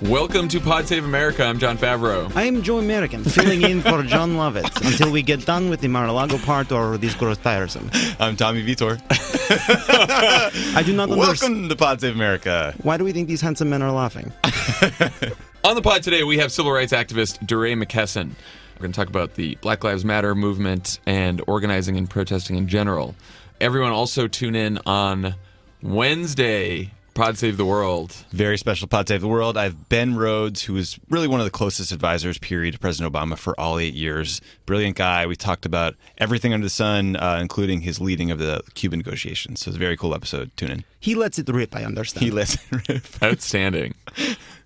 Welcome to Pod Save America. I'm Jon Favreau. I am Joe American, filling in for Jon Lovett until we get done with the Mar-a-Lago part or this grows tiresome. I'm Tommy Vietor. I do not understand. Welcome to Pod Save America. Why do we think these handsome men are laughing? On the pod today, we have civil rights activist DeRay McKesson. We're going to talk about the Black Lives Matter movement and organizing and protesting in general. Everyone also tune in on Wednesday, Pod Save the World. Very special Pod Save the World. I have Ben Rhodes, who was really one of the closest advisors, period, to President Obama for all 8 years. Brilliant guy. We talked about everything under the sun, including his leading of the Cuban negotiations. So it's a very cool episode. Tune in. He lets it rip, I understand. He lets it rip. Outstanding.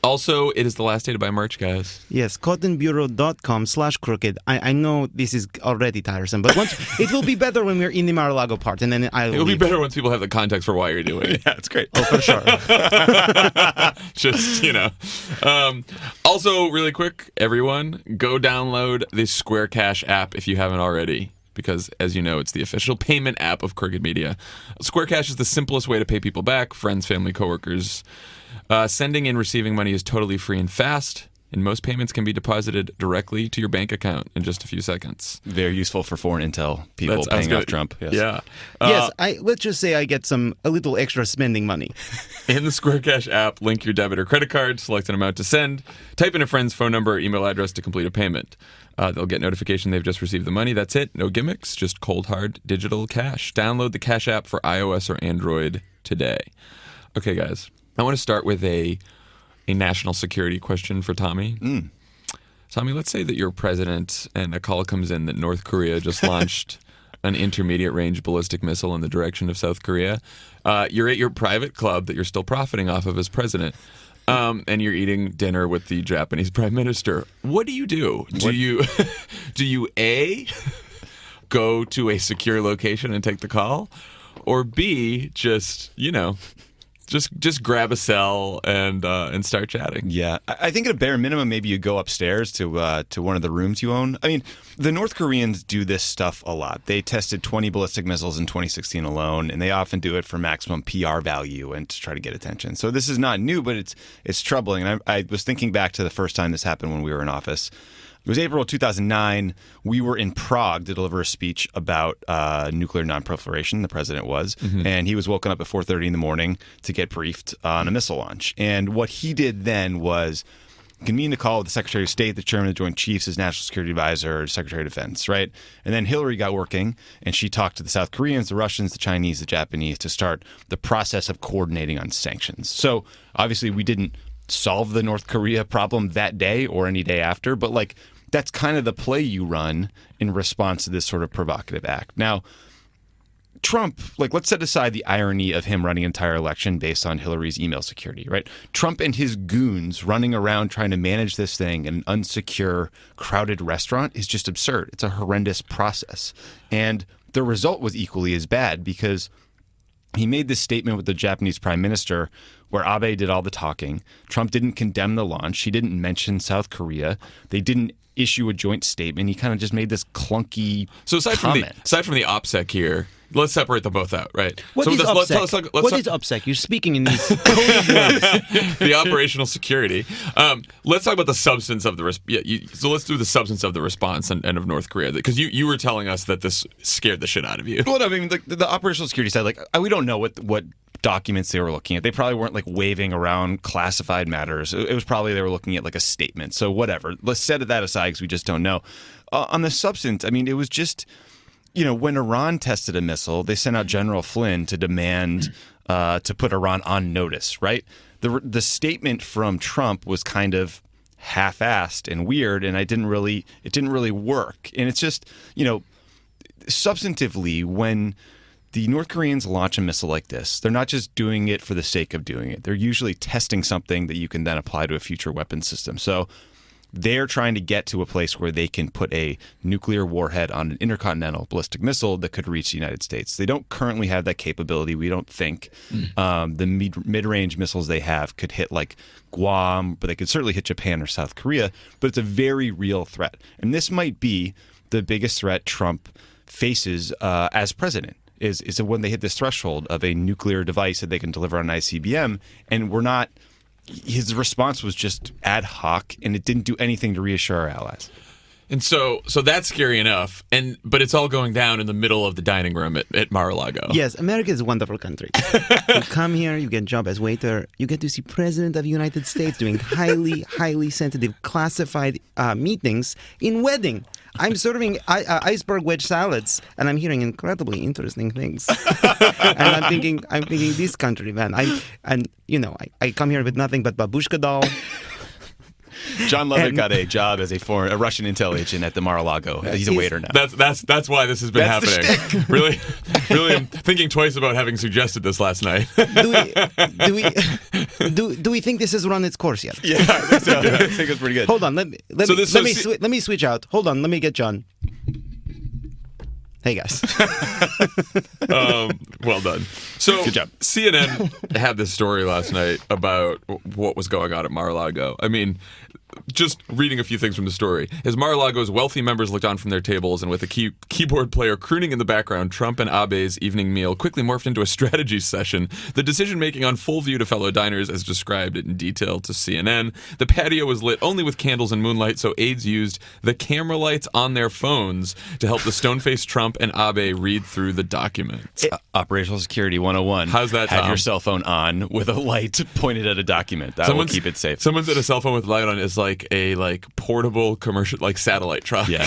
Also, it is the last day to buy merch, guys. Yes, cottonbureau.com/crooked. I know this is already tiresome, but once it will be better when we're in the Mar-a-Lago part, and then It'll be better once people have the context for why you're doing it. Yeah, it's great. Oh, for sure. Just, Also, really quick, everyone, go download the Square Cash app if you haven't already. Because, as you know, it's the official payment app of Crooked Media. Square Cash is the simplest way to pay people back, friends, family, coworkers. Sending and receiving money is totally free and fast, and most payments can be deposited directly to your bank account in just a few seconds. Very useful for foreign intel people paying off Trump. Yes. Yeah. Yes, let's just say I get a little extra spending money. In the Square Cash app, link your debit or credit card, select an amount to send, type in a friend's phone number or email address to complete a payment. They'll get notification they've just received the money. That's it. No gimmicks, just cold, hard digital cash. Download the Cash app for iOS or Android today. Okay, guys. I want to start with a national security question for Tommy. Tommy, let's say that you're president and a call comes in that North Korea just launched an intermediate-range ballistic missile in the direction of South Korea. You're at your private club that you're still profiting off of as president. And you're eating dinner with the Japanese prime minister. What do you do? Do you A, go to a secure location and take the call, or B, just grab a cell and start chatting? Yeah, I think at a bare minimum, maybe you go upstairs to one of the rooms you own. I mean, the North Koreans do this stuff a lot. They tested 20 ballistic missiles in 2016 alone, and they often do it for maximum PR value and to try to get attention. So this is not new, but it's troubling. And I was thinking back to the first time this happened when we were in office. It was April 2009. We were in Prague to deliver a speech about nuclear nonproliferation, the president was, and he was woken up at 4:30 in the morning to get briefed on a missile launch. And what he did then was convene a call with the Secretary of State, the Chairman of the Joint Chiefs, his National Security Advisor, Secretary of Defense, right? And then Hillary got working, and she talked to the South Koreans, the Russians, the Chinese, the Japanese to start the process of coordinating on sanctions. So obviously we didn't solve the North Korea problem that day or any day after, but that's kind of the play you run in response to this sort of provocative act. Now, Trump, let's set aside the irony of him running an entire election based on Hillary's email security, right? Trump and his goons running around trying to manage this thing in an unsecure, crowded restaurant is just absurd. It's a horrendous process. And the result was equally as bad because he made this statement with the Japanese prime minister where Abe did all the talking. Trump didn't condemn the launch. He didn't mention South Korea. They didn't issue a joint statement. He kind of just made this clunky aside comment. Aside from the OPSEC here, let's separate them both out, right? What is OPSEC? What is OPSEC? You're speaking in these coded words. The operational security. Let's talk about the substance of the so let's do the substance of the response and of North Korea, because you were telling us that this scared the shit out of you. Well, I mean, the operational security side, we don't know what documents they were looking at. They probably weren't waving around classified matters. It was probably they were looking at a statement. So whatever. Let's set that aside because we just don't know. On the substance, I mean, it was just, when Iran tested a missile, they sent out General Flynn to demand to put Iran on notice, right? The statement from Trump was kind of half-assed and weird, and it didn't really work. And it's just, substantively, when the North Koreans launch a missile like this, they're not just doing it for the sake of doing it. They're usually testing something that you can then apply to a future weapon system. So they're trying to get to a place where they can put a nuclear warhead on an intercontinental ballistic missile that could reach the United States. They don't currently have that capability. We don't think the mid-range missiles they have could hit Guam, but they could certainly hit Japan or South Korea. But it's a very real threat. And this might be the biggest threat Trump faces as president. Is when they hit this threshold of a nuclear device that they can deliver on an ICBM, and we're not his response was just ad hoc, and it didn't do anything to reassure our allies. And so that's scary enough, but it's all going down in the middle of the dining room at Mar-a-Lago. Yes, America is a wonderful country. You come here, you get a job as waiter, you get to see President of the United States doing highly sensitive, classified meetings in wedding. I'm serving iceberg wedge salads, and I'm hearing incredibly interesting things. And I'm thinking, this country, man. I come here with nothing but babushka doll. Jon Lovett got a job as a Russian intel agent at the Mar-a-Lago. He's a waiter now. That's why this has been happening. Really, I'm thinking twice about having suggested this last night. Do we think this has run its course yet? Yeah, I think so. I think it's pretty good. Hold on, let me switch out. Hold on, let me get John. Hey guys. Well done. So good job. CNN had this story last night about what was going on at Mar-a-Lago. I mean, just reading a few things from the story. As Mar-a-Lago's wealthy members looked on from their tables, and with a keyboard player crooning in the background, Trump and Abe's evening meal quickly morphed into a strategy session. The decision-making on full view to fellow diners, as described in detail to CNN. The patio was lit only with candles and moonlight, so aides used the camera lights on their phones to help the stone-faced Trump and Abe read through the documents. Operational Security 101. How's that, Have Tom? your cell phone on with a light pointed at a document. That will keep it safe. Someone said a cell phone with light on is like a portable commercial satellite truck. Yeah.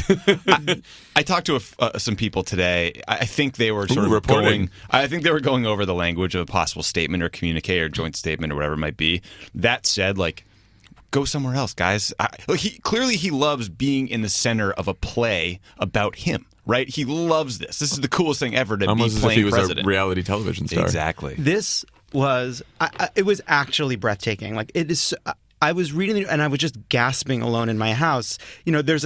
I talked to some people today. I think they were sort of reporting. I think they were going over the language of a possible statement or communique or joint statement or whatever it might be. That said, go somewhere else, guys. He loves being in the center of a play about him. Right? He loves this. This is the coolest thing ever to Almost be as if playing he was president. a reality television star. Exactly. This was it was actually breathtaking. It is. I was reading it and I was just gasping alone in my house. There's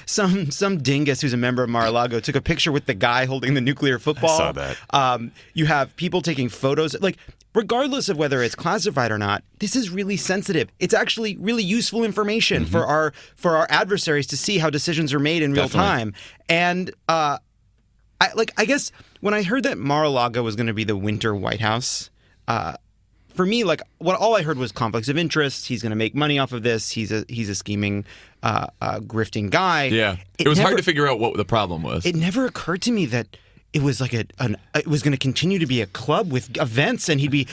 some dingus who's a member of Mar-a-Lago took a picture with the guy holding the nuclear football. I saw that. You have people taking photos. Regardless of whether it's classified or not, this is really sensitive. It's actually really useful information for our adversaries to see how decisions are made in real time. And I guess when I heard that Mar-a-Lago was going to be the winter White House, for me, all I heard was conflicts of interest. He's going to make money off of this. He's a scheming, grifting guy. Yeah, it was hard to figure out what the problem was. It never occurred to me that it was it was going to continue to be a club with events, and he'd be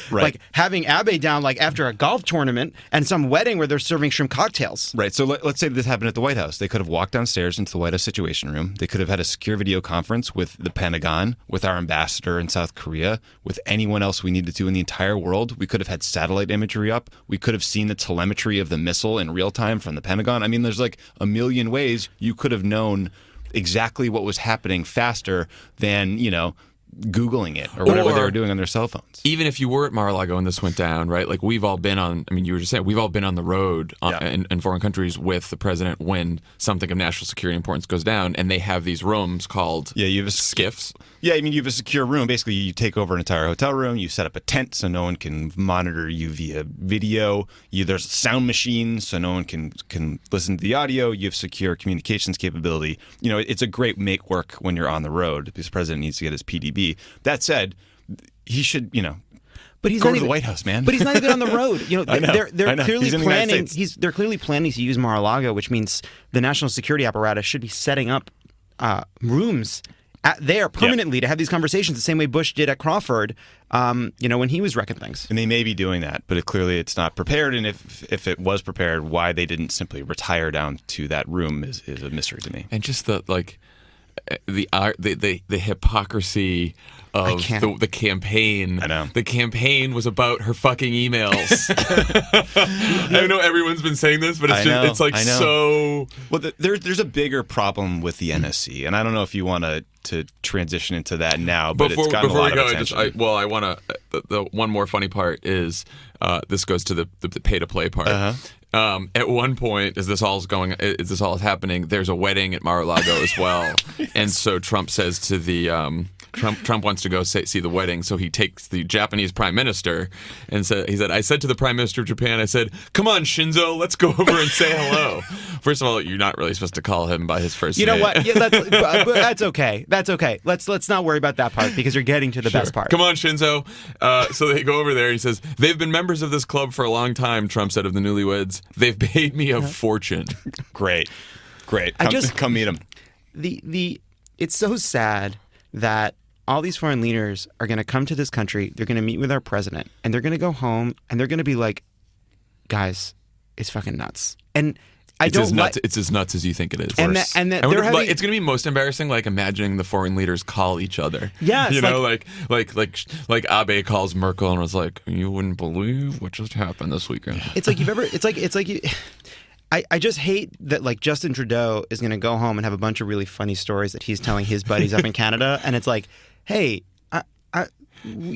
having Abe down after a golf tournament and some wedding where they're serving shrimp cocktails. Right. So let's say this happened at the White House. They could have walked downstairs into the White House Situation Room. They could have had a secure video conference with the Pentagon, with our ambassador in South Korea, with anyone else we needed to in the entire world. We could have had satellite imagery up. We could have seen the telemetry of the missile in real time from the Pentagon. I mean, there's a million ways you could have known exactly what was happening faster than, Googling it or whatever they were doing on their cell phones. Even if you were at Mar-a-Lago and this went down, right? We've all been on, you were just saying, we've all been on the road in foreign countries with the president when something of national security importance goes down, and they have these rooms called skiffs. Yeah, you have a secure room. Basically, you take over an entire hotel room. You set up a tent so no one can monitor you via video. There's sound machines so no one can listen to the audio. You have secure communications capability. It's a great make work when you're on the road because the president needs to get his PDB. That said, he should, but he's go not to even, the White House, man. But he's not even on the road. I know. They're clearly He's in the United planning. States. They're clearly planning to use Mar-a-Lago, which means the national security apparatus should be setting up rooms there permanently to have these conversations the same way Bush did at Crawford, when he was wrecking things. And they may be doing that, but it's not prepared. And if it was prepared, why they didn't simply retire down to that room is a mystery to me. And just the hypocrisy of the campaign. I know. The campaign was about her fucking emails. I know everyone's been saying this, but it's so... Well, there's a bigger problem with the NSC, and I don't know if you want to transition into that now, but it's gotten a lot of attention. I want to... The one more funny part is this goes to the pay-to-play part. Uh-huh. At one point, as this all is happening, there's a wedding at Mar-a-Lago as well, and so Trump says to the Trump wants to go see the wedding, so he takes the Japanese prime minister and he said, I said to the prime minister of Japan, I said, come on, Shinzo, let's go over and say hello. First of all, you're not really supposed to call him by his first name. You know what? Yeah, that's okay. That's okay. Let's not worry about that part because you're getting to the best part. Come on, Shinzo. So they go over there and he says, they've been members of this club for a long time, Trump said of the newlyweds. They've paid me a fortune. Great. Come meet him. It's so sad that all these foreign leaders are going to come to this country, they're going to meet with our president, and they're going to go home, and they're going to be like, guys, it's fucking nuts. And it's as nuts as you think it is. And it's going to be most embarrassing, like imagining the foreign leaders call each other. Yes, you know, like Abe calls Merkel and was like, "You wouldn't believe what just happened this weekend." I just hate that like Justin Trudeau is going to go home and have a bunch of really funny stories that he's telling his buddies up in Canada, and it's like, hey,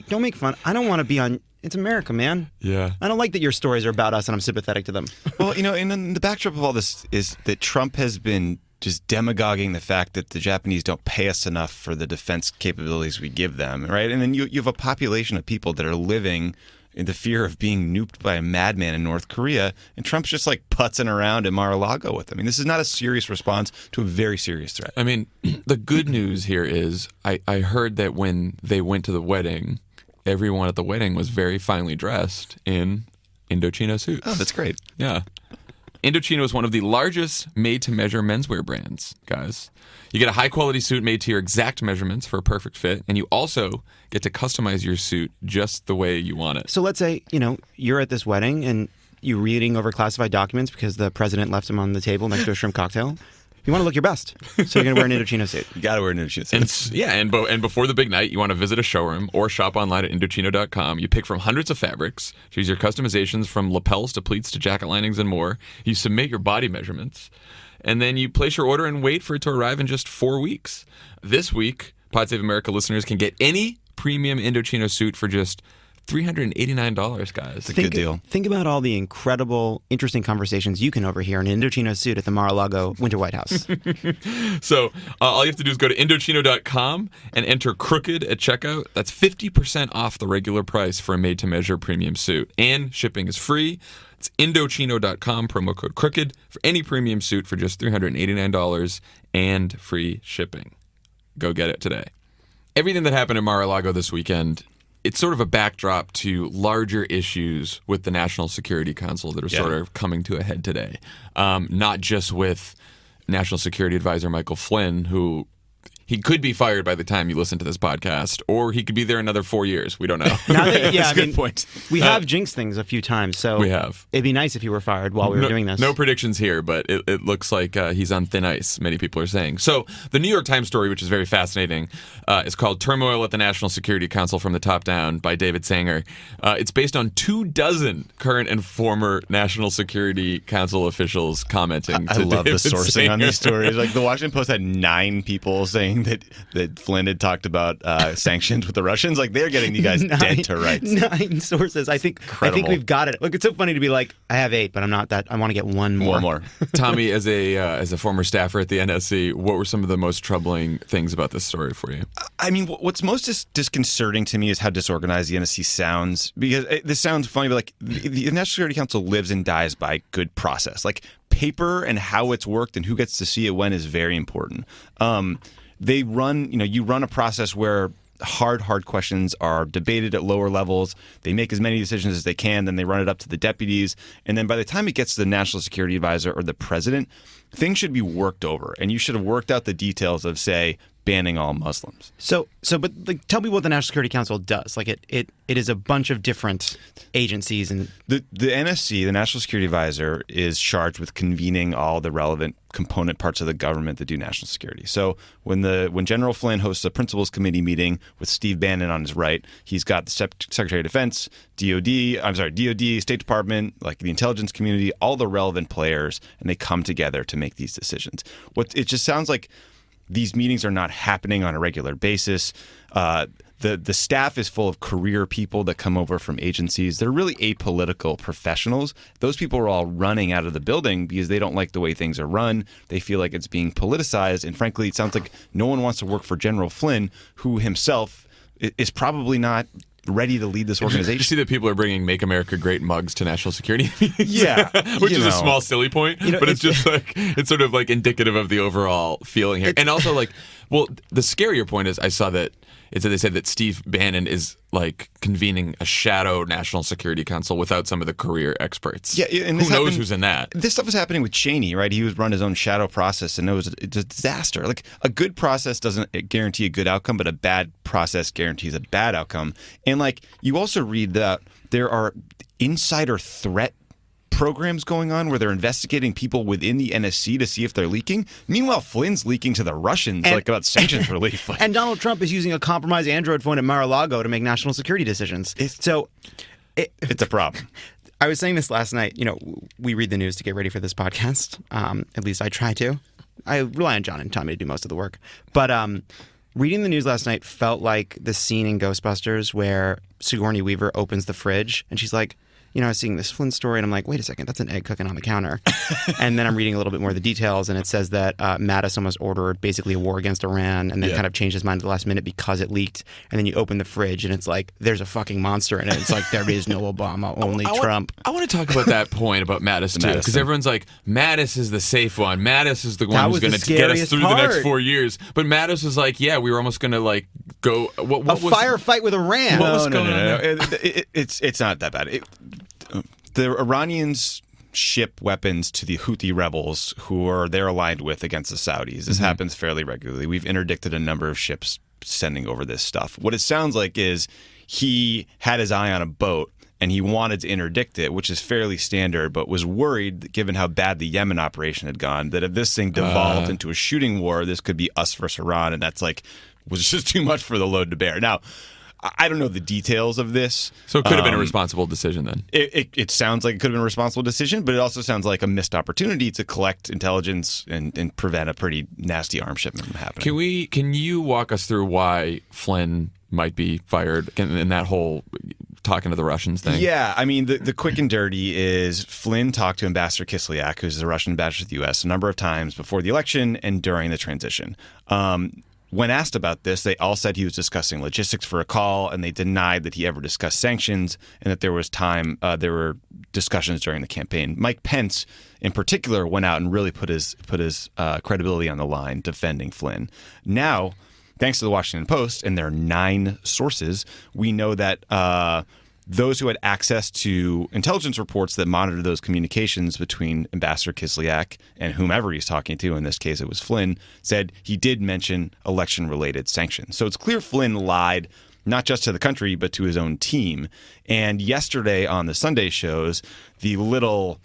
don't make fun. I don't want to be on. It's America, man. Yeah. I don't like that your stories are about us and I'm sympathetic to them. Well, you know, and the backdrop of all this is that Trump has been just demagoguing the fact that the Japanese don't pay us enough for the defense capabilities we give them, right? And then you have a population of people that are living in the fear of being nuked by a madman in North Korea, and Trump's just like putzing around at Mar-a-Lago with them. I mean, this is not a serious response to a very serious threat. I mean, the good news here is I heard that when they went to the wedding, everyone at the wedding was very finely dressed in Indochino suits. Oh, that's great. Yeah. Indochino is one of the largest made-to-measure menswear brands, guys. You get a high-quality suit made to your exact measurements for a perfect fit, and you also get to customize your suit just the way you want it. So let's say, you know, you're at this wedding and you're reading over classified documents because the president left them on the table next to a shrimp cocktail. You want to look your best, so you're going to wear an Indochino suit. You got to wear an Indochino suit. And before the big night, you want to visit a showroom or shop online at Indochino.com. You pick from hundreds of fabrics, choose your customizations from lapels to pleats to jacket linings and more. You submit your body measurements, and then you place your order and wait for it to arrive in just 4 weeks. This week, Pod Save America listeners can get any premium Indochino suit for just $389, guys. It's a good deal. Think about all the incredible, interesting conversations you can overhear in an Indochino suit at the Mar-a-Lago Winter White House. So all you have to do is go to Indochino.com and enter Crooked at checkout. That's 50% off the regular price for a made-to-measure premium suit. And shipping is free. It's Indochino.com, promo code Crooked, for any premium suit for just $389 and free shipping. Go get it today. Everything that happened in Mar-a-Lago this weekend, it's sort of a backdrop to larger issues with the National Security Council that are sort of coming to a head today. Not just with National Security Advisor Michael Flynn, who he could be fired by the time you listen to this podcast, or he could be there another 4 years. We don't know. That's a good point. We have jinxed things a few times, so we have. It'd be nice if you were fired while we were doing this. No predictions here, but it looks like he's on thin ice, many people are saying. So the New York Times story, which is very fascinating, is called Turmoil at the National Security Council from the Top Down by David Sanger. It's based on 24 current and former National Security Council officials commenting. I love David the sourcing Sanger. on these stories. Like the Washington Post had 9 people saying that Flynn had talked about sanctions with the Russians. Like they're getting you guys dead to rights. 9 sources. I think we've got it. Look, it's so funny to be like, I have 8, but I'm not that. I want to get one more. One more. Tommy, as a former staffer at the NSC, what were some of the most troubling things about this story for you? I mean, what's most disconcerting to me is how disorganized the NSC sounds. Because this sounds funny, but like the National Security Council lives and dies by good process. Like paper and how it's worked and who gets to see it when is very important. They run, you run a process where hard questions are debated at lower levels. They make as many decisions as they can, then they run it up to the deputies. And then by the time it gets to the National Security Advisor or the president, things should be worked over. And you should have worked out the details of, say, banning all Muslims. But like, tell me what the National Security Council does. Like it is a bunch of different agencies, and the NSC, the National Security Advisor, is charged with convening all the relevant component parts of the government that do national security. So when General Flynn hosts a principals committee meeting with Steve Bannon on his right, he's got the Secretary of Defense, DOD, State Department, like the intelligence community, all the relevant players, and they come together to make these decisions. It just sounds like These meetings are not happening on a regular basis. The staff is full of career people that come over from agencies. They're really apolitical professionals. Those people are all running out of the building because they don't like the way things are run. They feel like it's being politicized. And frankly, it sounds like no one wants to work for General Flynn, who himself is probably not ready to lead this organization. You see that people are bringing "Make America Great" mugs to national security meetings. Yeah, which is a small, silly point, but it's just like it's sort of like indicative of the overall feeling here. And also, like, well, the scarier point is I saw that they said that Steve Bannon is like convening a shadow national security council without some of the career experts. Yeah, and who knows who's in that? This stuff was happening with Cheney, right? He was run his own shadow process, and it's a disaster. Like, a good process doesn't guarantee a good outcome, but a bad process guarantees a bad outcome. And like, you also read that there are insider threat programs going on where they're investigating people within the NSC to see if they're leaking. Meanwhile, Flynn's leaking to the Russians about sanctions relief. And Donald Trump is using a compromised Android phone at Mar-a-Lago to make national security decisions. It's a problem. I was saying this last night. You know, we read the news to get ready for this podcast. At least I try to. I rely on John and Tommy to do most of the work. But reading the news last night felt like the scene in Ghostbusters where Sigourney Weaver opens the fridge and she's like, you know, I was seeing this Flynn story, and I'm like, wait a second, that's an egg cooking on the counter. And then I'm reading a little bit more of the details, and it says that Mattis almost ordered basically a war against Iran, and then kind of changed his mind at the last minute because it leaked. And then you open the fridge, and it's like, there's a fucking monster in it. It's like, there is no Obama, only Trump. I want to talk about that point about Mattis, too, because everyone's like, Mattis is the safe one. Mattis is the one who's going to get us through the next 4 years. But Mattis was like, yeah, we were almost going to, like, go... What was firefight with Iran. What was going on? It's not that bad. The Iranians ship weapons to the Houthi rebels who they're aligned with against the Saudis. This happens fairly regularly. We've interdicted a number of ships sending over this stuff. What it sounds like is he had his eye on a boat and he wanted to interdict it, which is fairly standard, but was worried, given how bad the Yemen operation had gone, that if this thing devolved into a shooting war, this could be us versus Iran, and that's like was just too much for the load to bear. Now, I don't know the details of this. So it could have been a responsible decision then. It sounds like it could have been a responsible decision, but it also sounds like a missed opportunity to collect intelligence and prevent a pretty nasty arms shipment from happening. Can you walk us through why Flynn might be fired in that whole talking to the Russians thing? Yeah, I mean, the quick and dirty is Flynn talked to Ambassador Kislyak, who's the Russian ambassador to the U.S., a number of times before the election and during the transition. When asked about this, they all said he was discussing logistics for a call, and they denied that he ever discussed sanctions and that there were discussions during the campaign. Mike Pence, in particular, went out and really put his credibility on the line defending Flynn. Now, thanks to the Washington Post and their 9 sources, we know that those who had access to intelligence reports that monitored those communications between Ambassador Kislyak and whomever he's talking to, in this case it was Flynn, said he did mention election-related sanctions. So it's clear Flynn lied not just to the country, but to his own team. And yesterday on the Sunday shows, the little,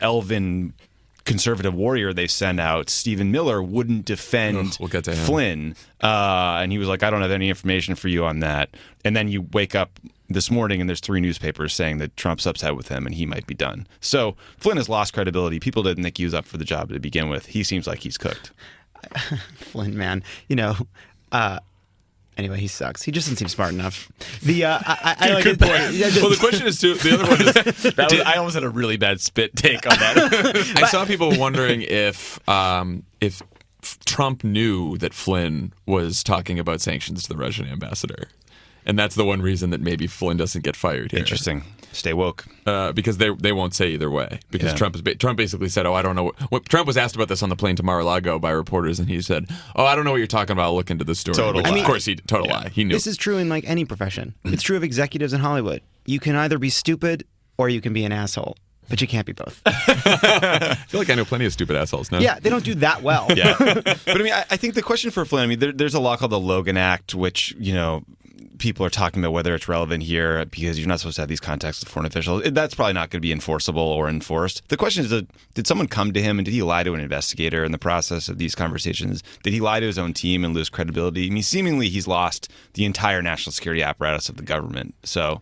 elven conservative warrior they sent out, Stephen Miller, wouldn't defend Flynn. And he was like, I don't have any information for you on that. And then you wake up this morning and there's 3 newspapers saying that Trump's upset with him and he might be done. So Flynn has lost credibility. People didn't think he was up for the job to begin with. He seems like he's cooked. Flynn, man, anyway, he sucks. He just doesn't seem smart enough. Good point. Well, the question is too. The other one is, I almost had a really bad spit take on that. I saw people wondering if Trump knew that Flynn was talking about sanctions to the Russian ambassador, and that's the one reason that maybe Flynn doesn't get fired here. Interesting. Stay woke. Because they won't say either way. Because Trump basically said, I don't know what Trump was asked about this on the plane to Mar-a-Lago by reporters, and he said, I don't know what you're talking about. I'll look into the story. Total lie. Of course, lie. He knew. This is true in like any profession. It's true of executives in Hollywood. You can either be stupid or you can be an asshole. But you can't be both. I feel like I know plenty of stupid assholes. No? Yeah, they don't do that well. Yeah. But I mean, I think the question for Flynn, there's a law called the Logan Act, which, people are talking about whether it's relevant here because you're not supposed to have these contacts with foreign officials. That's probably not going to be enforceable or enforced. The question is, did someone come to him and did he lie to an investigator in the process of these conversations? Did he lie to his own team and lose credibility? I mean, seemingly he's lost the entire national security apparatus of the government. So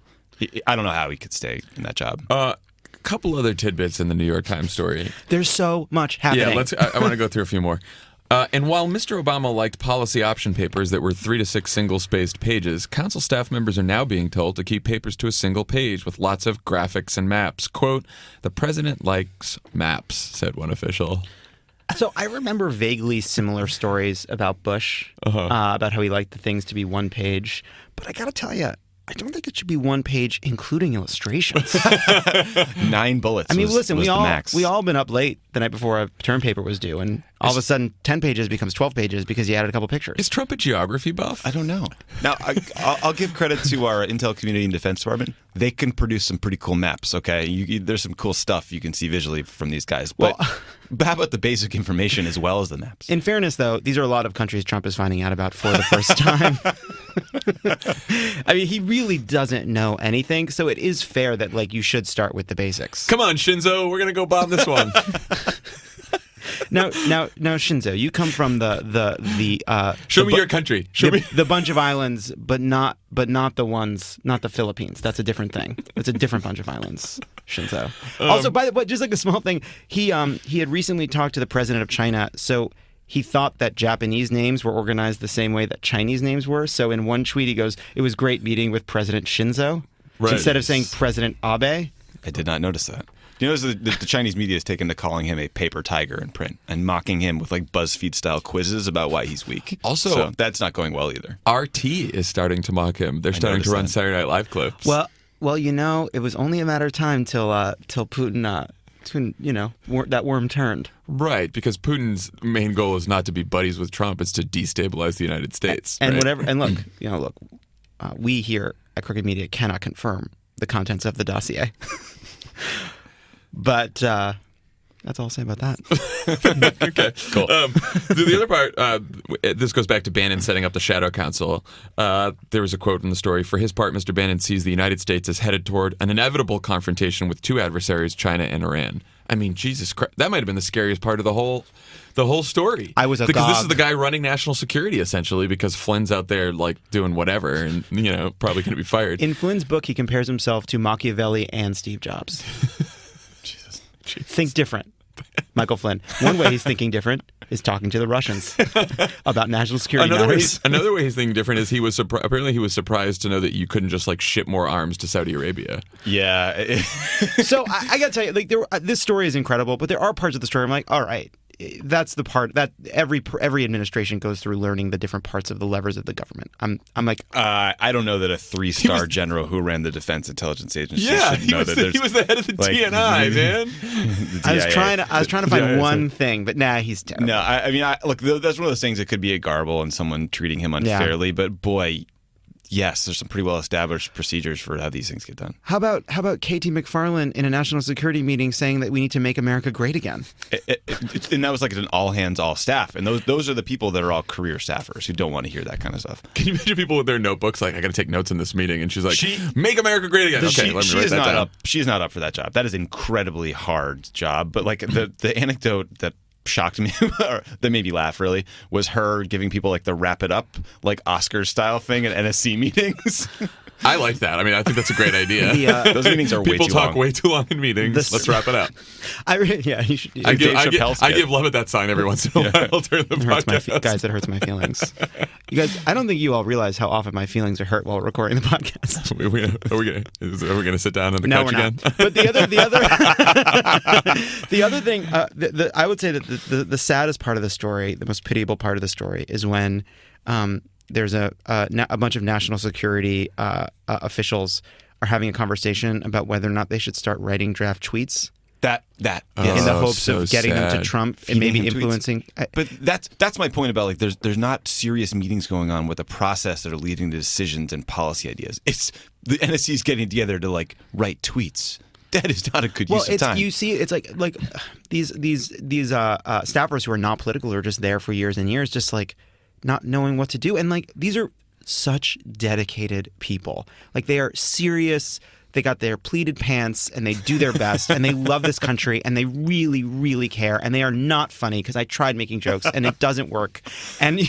I don't know how he could stay in that job. Couple other tidbits in the New York Times story. There's so much happening. Yeah, I want to go through a few more. And while Mr. Obama liked policy option papers that were 3 to 6 single-spaced pages, council staff members are now being told to keep papers to a single page with lots of graphics and maps. Quote, "The president likes maps," said one official. So I remember vaguely similar stories about Bush, about how he liked the things to be one page. But I got to tell you, I don't think it should be one page, including illustrations. 9 bullets. I mean, was, listen, was we the max. all been up late the night before a term paper was due, and all of a sudden 10 pages becomes 12 pages because you added a couple pictures. Is Trump a geography buff? I don't know. Now, I'll give credit to our Intel Community and Defense Department. They can produce some pretty cool maps, okay? There's some cool stuff you can see visually from these guys. But how about the basic information as well as the maps? In fairness, though, these are a lot of countries Trump is finding out about for the first time. I mean, he really doesn't know anything, so it is fair that you should start with the basics. Come on, Shinzo, we're gonna go bomb this one. Now, Shinzo, you come from the Show me your country. Show me the bunch of islands, but not the Philippines. That's a different thing. It's a different bunch of islands, Shinzo. Also, by the way, just a small thing, he had recently talked to the president of China, so he thought that Japanese names were organized the same way that Chinese names were. So in one tweet, he goes, "It was great meeting with President Shinzo," instead of saying President Abe. I did not notice that. You notice the Chinese media has taken to calling him a paper tiger in print and mocking him with BuzzFeed-style quizzes about why he's weak. Also, so that's not going well either. RT is starting to mock him. They're starting to run that. Saturday Night Live clips. Well, it was only a matter of time till Putin, that worm turned. Right, because Putin's main goal is not to be buddies with Trump; it's to destabilize the United States. And right? look, we here at Crooked Media cannot confirm the contents of the dossier. But that's all I'll say about that. Okay, cool. The other part, this goes back to Bannon setting up the Shadow Council. There was a quote in the story. For his part, Mr. Bannon sees the United States as headed toward an inevitable confrontation with 2 adversaries, China and Iran. I mean, Jesus Christ, that might have been the scariest part of the whole story. I was because this is the guy running national security, essentially, because Flynn's out there doing whatever and probably going to be fired. In Flynn's book, he compares himself to Machiavelli and Steve Jobs. Jesus. Think different, Michael Flynn. One way he's thinking different is talking to the Russians about national security matters. Another way he's thinking different is he was surprised to know that you couldn't just ship more arms to Saudi Arabia. Yeah. So I got to tell you, this story is incredible, but there are parts of the story I'm like, all right. That's the part that every administration goes through, learning the different parts of the levers of the government. I'm like, I don't know that a 3-star general who ran the Defense Intelligence Agency should know that he was the head of the DNI, man. The I was trying to find one thing, but he's terrible. No, I mean, look, that's one of those things that could be a garble and someone treating him unfairly. But boy, yes, there's some pretty well established procedures for how these things get done. How about Katie McFarland in a national security meeting saying that we need to make America great again? And that was an all hands, all staff. And those are the people that are all career staffers who don't want to hear that kind of stuff. Can you imagine people with their notebooks I got to take notes in this meeting, and she's like, make America great again. Okay, let me write that down. She is not up for that job. That is an incredibly hard job. But the anecdote that shocked me, or that made me laugh really, was her giving people the wrap it up Oscars style thing at NSC meetings. I like that. I mean, I think that's a great idea. Those meetings are way too long. People talk way too long in meetings. Let's wrap it up. You should. I give Lovett that sign every once in a while during the podcast. Guys, it hurts my feelings. You guys, I don't think you all realize how often my feelings are hurt while recording the podcast. Are we gonna sit down on the couch again? But the other thing, I would say that the saddest part of the story, the most pitiable part of the story, is when there's a bunch of national security officials are having a conversation about whether or not they should start writing draft tweets. In the hopes of getting them to Trump and maybe influencing. But that's my point about there's not serious meetings going on with a process that are leading to decisions and policy ideas. It's the NSC's getting together to write tweets. That is not a good use of time. You see, it's like these staffers who are not political are just there for years and years, just not knowing what to do. And these are such dedicated people. They are serious. They got their pleated pants, and they do their best, and they love this country, and they really, really care, and they are not funny because I tried making jokes, and it doesn't work. And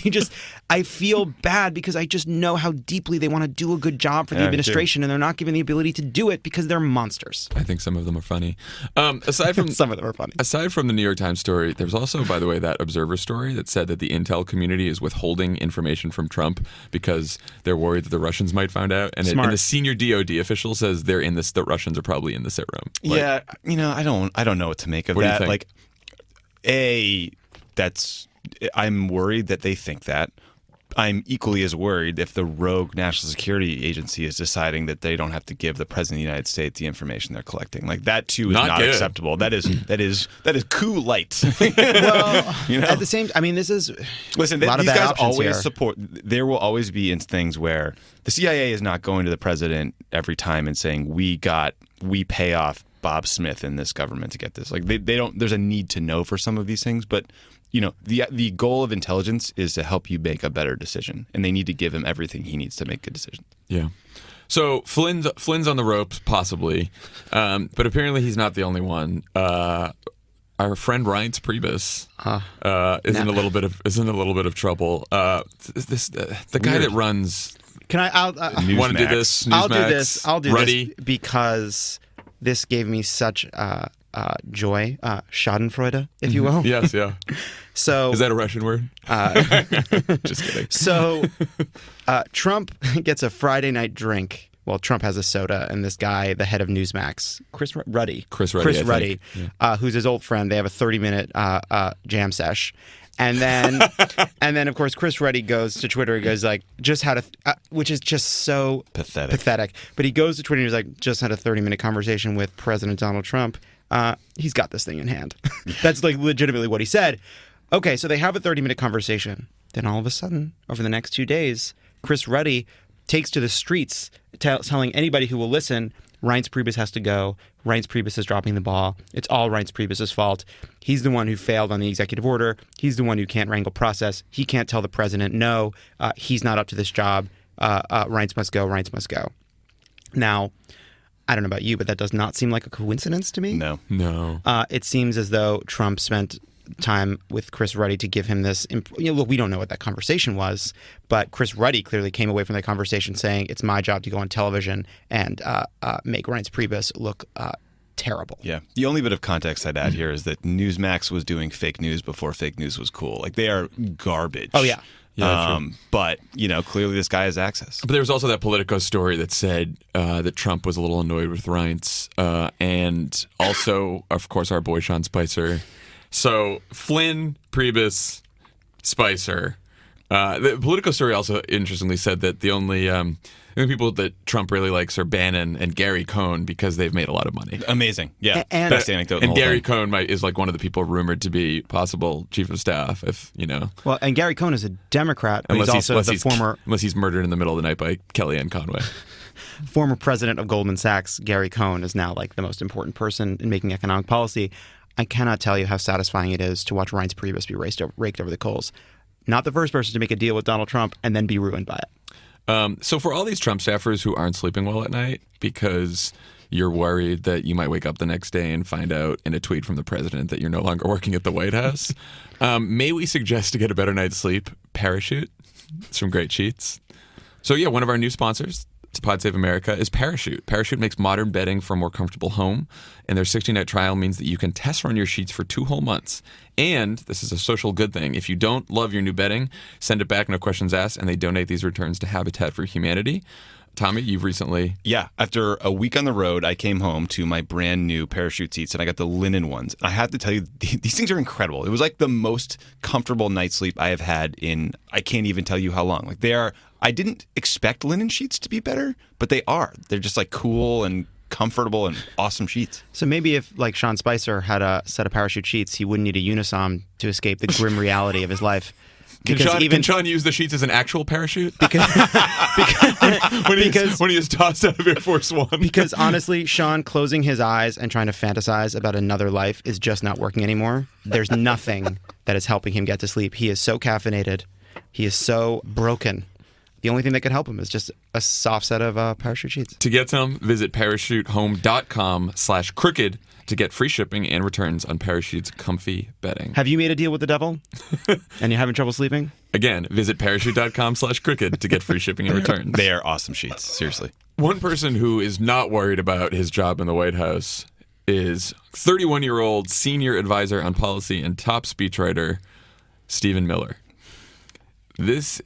I feel bad because I just know how deeply they want to do a good job for the administration, and they're not given the ability to do it because they're monsters. I think some of them are funny. Aside from some of them are funny. Aside from the New York Times story, there's also, by the way, that Observer story that said that the intel community is withholding information from Trump because they're worried that the Russians might find out. And the senior DOD official says the Russians are probably in the sit room. Yeah, I don't know what to make of that. What do you think? I'm worried that they think that. I'm equally as worried if the rogue National Security Agency is deciding that they don't have to give the President of the United States the information they're collecting. Like, that too is not acceptable. That is coup light. Well, at the same, this is listen. A lot these of bad guys options always here. support. There will always be things where the CIA is not going to the president every time and saying we pay off Bob Smith in this government to get this. Like, they don't. There's a need to know for some of these things, but. The goal of intelligence is to help you make a better decision, and they need to give him everything he needs to make good decisions. Yeah. So Flynn's on the ropes, possibly, but apparently he's not the only one. Our friend Reince Priebus is in a little bit of trouble. The guy that runs. Can I? Want to do this? I'll do this. Ruddy. This because this gave me such joy, Schadenfreude, if you will. Yes, yeah. So is that a Russian word? Just kidding. So Trump gets a Friday night drink. Well, Trump has a soda, and this guy, the head of Newsmax, Chris Ruddy, who's his old friend, they have a 30-minute jam sesh. And then, of course, Chris Ruddy goes to Twitter and goes like, just had which is just so pathetic. But he goes to Twitter and he's like, just had a 30-minute conversation with President Donald Trump. He's got this thing in hand. That's like legitimately what he said. Okay, so they have a 30-minute conversation. Then all of a sudden, over the next 2 days, Chris Ruddy takes to the streets telling anybody who will listen, Reince Priebus has to go. Reince Priebus is dropping the ball. It's all Reince Priebus' fault. He's the one who failed on the executive order. He's the one who can't wrangle process. He can't tell the president, no, he's not up to this job. Reince must go. Reince must go. Now, I don't know about you, but that does not seem like a coincidence to me. No. It seems as though Trump spent time with Chris Ruddy to give him this. Look, we don't know what that conversation was, but Chris Ruddy clearly came away from that conversation saying it's my job to go on television and make Reince Priebus look terrible. Yeah. The only bit of context I'd add here is that Newsmax was doing fake news before fake news was cool. Like, they are garbage. Oh, yeah. But, clearly this guy has access. But there was also that Politico story that said that Trump was a little annoyed with Reince, and also, of course, our boy Sean Spicer. So Flynn, Priebus, Spicer. The Politico story also interestingly said that the only people that Trump really likes are Bannon and Gary Cohn because they've made a lot of money. Amazing. Yeah. And best anecdote. And Gary Cohn is like one of the people rumored to be possible chief of staff, if you know. Well, and Gary Cohn is a Democrat, but he's also unless he's murdered in the middle of the night by Kellyanne Conway. Former president of Goldman Sachs, Gary Cohn, is now like the most important person in making economic policy. I cannot tell you how satisfying it is to watch Reince Priebus be raked over the coals. Not the first person to make a deal with Donald Trump and then be ruined by it. So for all these Trump staffers who aren't sleeping well at night because you're worried that you might wake up the next day and find out in a tweet from the president that you're no longer working at the White House, may we suggest to get a better night's sleep, Parachute. Some great sheets. So yeah, one of our new sponsors to Pod Save America is Parachute. Parachute makes modern bedding for a more comfortable home, and their 60-night trial means that you can test run your sheets for 2 whole months. And this is a social good thing. If you don't love your new bedding, send it back, no questions asked, and they donate these returns to Habitat for Humanity. Tommy, you've recently... Yeah. After a week on the road, I came home to my brand new Parachute seats, and I got the linen ones. I have to tell you, these things are incredible. It was like the most comfortable night's sleep I have had in, I can't even tell you how long. Like, they are... I didn't expect linen sheets to be better, but they are. They're just like cool and comfortable and awesome sheets. So maybe if like Sean Spicer had a set of Parachute sheets, he wouldn't need a unisom to escape the grim reality of his life. Can Sean use the sheets as an actual parachute? Because when he is tossed out of Air Force One. Because honestly, Sean closing his eyes and trying to fantasize about another life is just not working anymore. There's nothing that is helping him get to sleep. He is so caffeinated. He is so broken. the only thing that could help him is just a soft set of parachute sheets. To get some, visit parachutehome.com/crooked to get free shipping and returns on Parachute's comfy bedding. Have you made a deal with the devil and you're having trouble sleeping? Again, visit parachute.com/crooked to get free shipping and returns. They are awesome sheets, seriously. One person who is not worried about his job in the White House is 31-year-old senior advisor on policy and top speechwriter Stephen Miller. This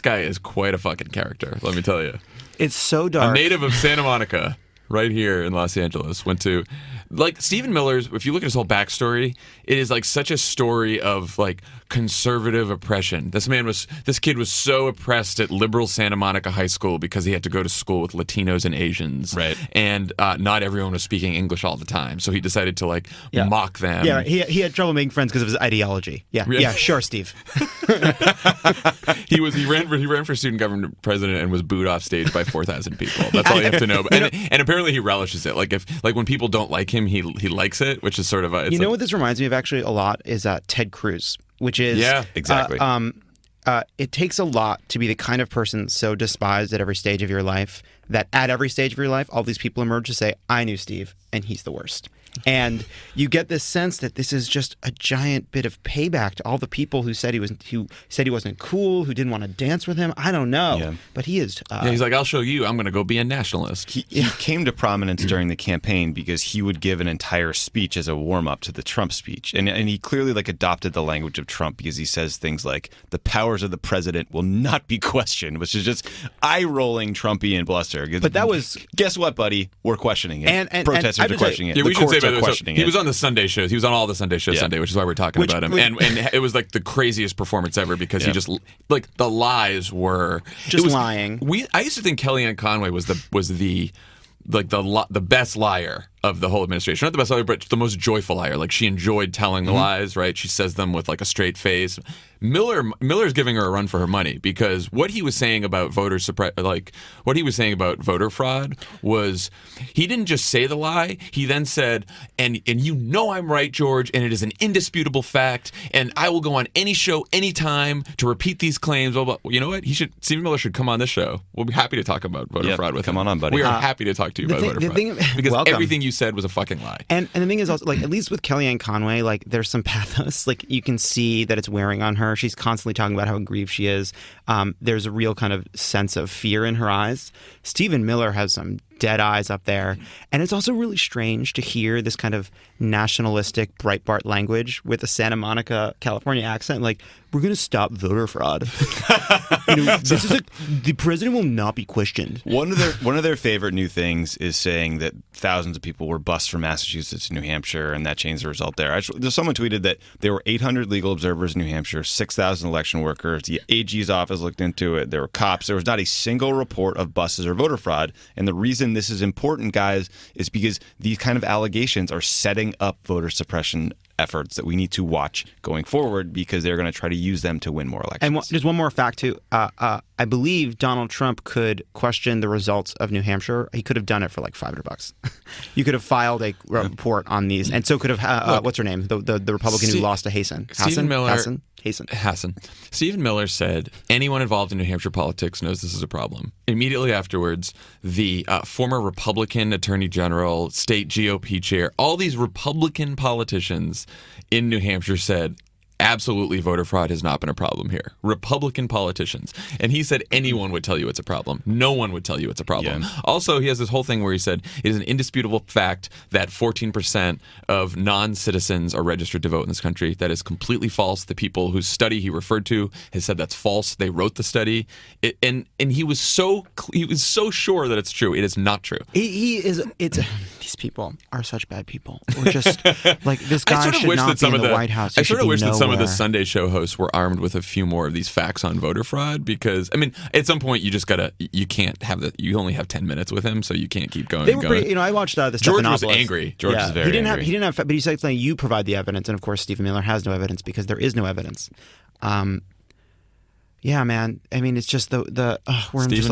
guy is quite a fucking character, let me tell you. It's so dark. A native of Santa Monica, right here in Los Angeles, went to, like, Stephen Miller's, if you look at his whole backstory, it is like such a story of like conservative oppression. This kid was so oppressed at liberal Santa Monica High School because he had to go to school with Latinos and Asians. Right. And not everyone was speaking English all the time. So he decided to mock them. Yeah, he had trouble making friends because of his ideology. Yeah, sure, Steve. He ran for student government president and was booed off stage by 4,000 people. That's all you have to know. And apparently he relishes it. Like when people don't like him, he likes it, which is sort of a. What this reminds me of actually a lot is Ted Cruz, which is exactly. It takes a lot to be the kind of person so despised at every stage of your life that at every stage of your life, all these people emerge to say, "I knew Steve, and he's the worst." And you get this sense that this is just a giant bit of payback to all the people who said he wasn't cool, who didn't want to dance with him. I don't know, but he is. He's like, "I'll show you. I'm going to go be a nationalist." He came to prominence during the campaign because he would give an entire speech as a warm up to the Trump speech, and he clearly adopted the language of Trump because he says things like, "The powers of the president will not be questioned," which is just eye-rolling Trumpian bluster. But that was, guess what, buddy? We're questioning it. And protesters are questioning it. Yeah, we should say, by the way, questioning he it. was on the Sunday shows. He was on all the Sunday shows Sunday, which is why we're talking about him. And it was like the craziest performance ever because he just the lies were just lying. I used to think Kellyanne Conway was the best liar of the whole administration. Not the best liar, but the most joyful liar. Like, she enjoyed telling the lies, right? She says them with a straight face. Miller's giving her a run for her money because what he was saying about voter fraud was, he didn't just say the lie. He then said, and I'm right, George, and it is an indisputable fact, and I will go on any show anytime to repeat these claims. Blah, blah. You know what? Stephen Miller should come on this show. We'll be happy to talk about voter fraud with him. Come on, buddy. We are happy to talk to you about voter fraud because everything you said was a fucking lie. And the thing is also, at least with Kellyanne Conway, there's some pathos. You can see that it's wearing on her. She's constantly talking about how aggrieved she is. There's a real kind of sense of fear in her eyes. Stephen Miller has some dead eyes up there. And it's also really strange to hear this kind of nationalistic Breitbart language with a Santa Monica, California accent. We're going to stop voter fraud. The president will not be questioned. One of their favorite new things is saying that thousands of people were bused from Massachusetts to New Hampshire, and that changed the result there. Someone tweeted that there were 800 legal observers in New Hampshire, 6,000 election workers. The AG's office looked into it. There were cops. There was not a single report of buses or voter fraud. And the reason this is important, guys, is because these kind of allegations are setting up voter suppression efforts that we need to watch going forward because they're going to try to use them to win more elections. And there's one more fact, too. I believe Donald Trump could question the results of New Hampshire. He could have done it for $500. You could have filed a report on these. And so could have, what's her name? The Republican who lost to Hassan. Stephen Miller. Hassan. Stephen Miller said, anyone involved in New Hampshire politics knows this is a problem. Immediately afterwards, the former Republican Attorney General, state GOP chair, all these Republican politicians in New Hampshire said, absolutely, voter fraud has not been a problem here. Republican politicians. And he said anyone would tell you it's a problem. No one would tell you it's a problem. Yeah. Also, he has this whole thing where he said it is an indisputable fact that 14% of non-citizens are registered to vote in this country. That is completely false. The people whose study he referred to has said that's false. They wrote the study. And he was so sure that it's true. It is not true. These people are such bad people. We're just this guy should not be in the White House. I sort of wish that some of the Sunday show hosts were armed with a few more of these facts on voter fraud because, at some point you can't have that. You only have 10 minutes with him, so you can't keep going. They were pretty, I watched the George was angry. George was very angry. He didn't have, but he said something, you provide the evidence, and of course Stephen Miller has no evidence because there is no evidence. Yeah, man. It's just Stephen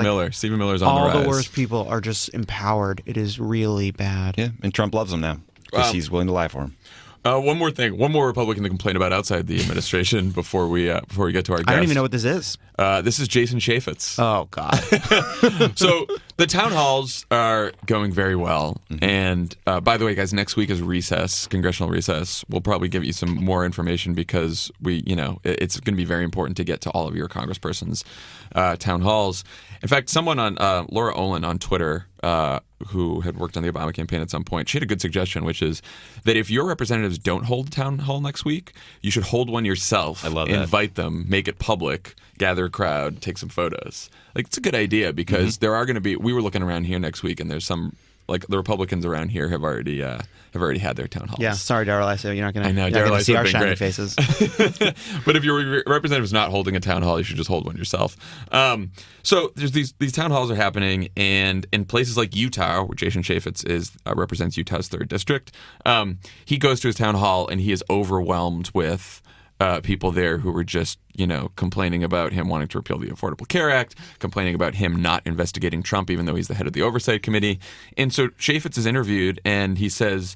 Miller's on the rise. All the worst people are just empowered. It is really bad. Yeah, and Trump loves him now because he's willing to lie for him. One more thing. One more Republican to complain about outside the administration before we get to our guest. I don't even know what this is. This is Jason Chaffetz. Oh, God. So the town halls are going very well. Mm-hmm. And by the way, guys, next week is recess, congressional recess. We'll probably give you some more information because it's going to be very important to get to all of your congresspersons' town halls. In fact, someone on Laura Olin on Twitter, who had worked on the Obama campaign at some point, she had a good suggestion, which is that if your representatives don't hold a town hall next week, you should hold one yourself. I love that. Invite them, make it public, gather a crowd, take some photos. Like, it's a good idea because there are going to be. We were looking around here next week, and there's some. Like, the Republicans around here have already had their town halls. Yeah, sorry, Darrell. I say you're not going Darrell, to see our been shining great. faces. But if your representative is not holding a town hall, you should just hold one yourself. So there's these town halls are happening, and in places like Utah, where Jason Chaffetz represents Utah's 3rd district, he goes to his town hall and he is overwhelmed with people there who were just, complaining about him wanting to repeal the Affordable Care Act, complaining about him not investigating Trump, even though he's the head of the Oversight Committee. And so Chaffetz is interviewed, and he says,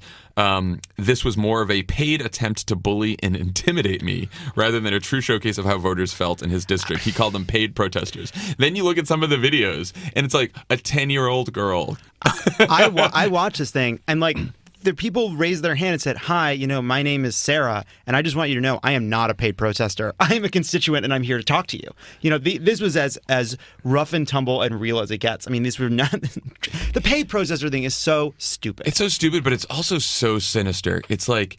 this was more of a paid attempt to bully and intimidate me rather than a true showcase of how voters felt in his district. He called them paid protesters. Then you look at some of the videos, and it's like a 10-year-old girl. I watched this thing, and the people raised their hand and said, "Hi, my name is Sarah, and I just want you to know I am not a paid protester. I am a constituent, and I'm here to talk to you." This was as rough and tumble and real as it gets. I mean, these were not. The paid protester thing is so stupid. It's so stupid, but it's also so sinister. It's like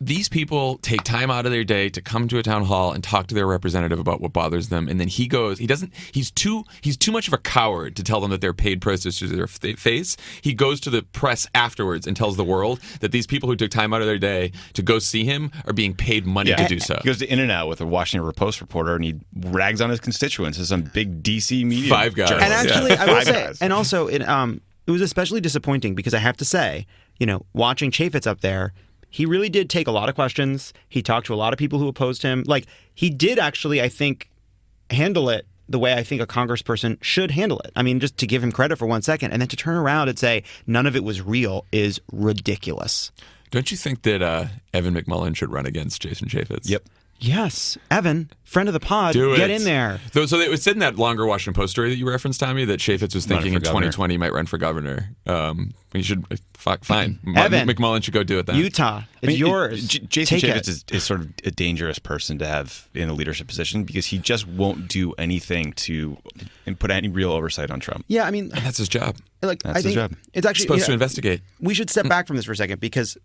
these people take time out of their day to come to a town hall and talk to their representative about what bothers them, and then he's too much of a coward to tell them that they're paid protesters to their face. He goes to the press afterwards and tells the world that these people who took time out of their day to go see him are being paid money to do so. He goes to In-N-Out with a Washington Post reporter, and he rags on his constituents as some big DC media. Five Guys. And actually, I will Five say, Guys. and also, it was especially disappointing because I have to say, watching Chaffetz up there, he really did take a lot of questions. He talked to a lot of people who opposed him. He did actually, I think, handle it the way I think a congressperson should handle it. I mean, just to give him credit for 1 second, and then to turn around and say none of it was real is ridiculous. Don't you think that Evan McMullin should run against Jason Chaffetz? Yep. Yes, Evan, friend of the pod, Do it. get in there. So it was said in that longer Washington Post story that you referenced, Tommy, that Chaffetz was thinking in 2020 he might run for governor. He should. Fine. Evan, McMullin should go do it then. Utah, it's yours. Jason Take Chaffetz is sort of a dangerous person to have in a leadership position because he just won't do anything to put any real oversight on Trump. Yeah, I mean, That's his job. I his think job. it's actually Supposed to investigate. We should step back from this for a second because